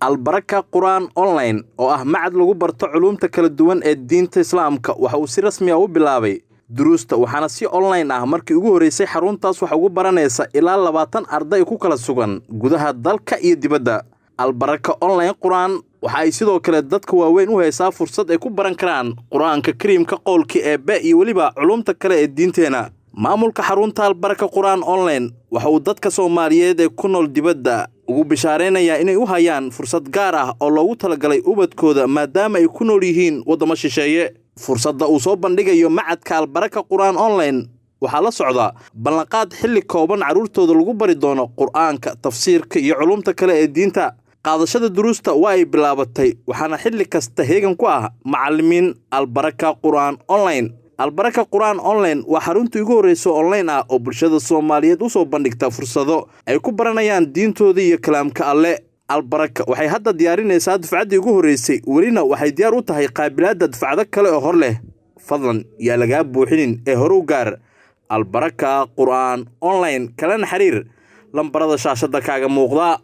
Albaraka Qur'aan Online oo ah macad lagu barto culuumta kala duwan ee diinta Islaamka waxa uu si rasmi ah u bilaabay duruusta waxaana si online ah markii ugu horeysay xaruntaas waxa ugu baranaysa ilaa 20 arday ku kala sugan gudaha dalka iyo dibadda. Albaraka Online Qur'aan waxa ay sidoo kale dadka waaweyn u haysaa fursad ay ku baran karaan Qur'aanka Kariimka qowlka Eebbe iyo waliba culuumta kale ee diinteena. Maamulka xarunta Albaraka Qur'aan Online waxa uu dadka Soomaaliyeed ee ku nool dibadda ugu bishaareynaya inay u hayaan fursad gaar ah oo loogu talagalay ubadkooda maadaama ay ku nool yihiin wadamo shisheeye. Fursadda uu soo bandhigayo macadka Albaraka Qur'aan Online waxaa la socda ballanqaad xilli kooban carruurtooda lagu bari doono Qur'aanka, tafsiirka iyo culuumta kale ee diinta. Qaadashada duruusta waa ay bilaabatay waxaana xilli kasta heegan ku ah macallimiin Albaraka Qur'aan Online. Albaraka Qur'aan Online waa xaruntii ugu horeysay online ah oo bulshada Soomaaliyeed u soo bandhigta fursado ay ku baranayaan diintooda iyo kalaamka Alle. Albaraka waxay hadda diyaarinaysaa dufcaddii ugu horeysay welina waxay diyaar u tahay qaabilaadda dufcado kale oo hor leh. Fadlan yaa laga buuxinin ee hore u gaar Albaraka Qur'aan Online kalena xiriir lambarada shaashada kaaga muuqda.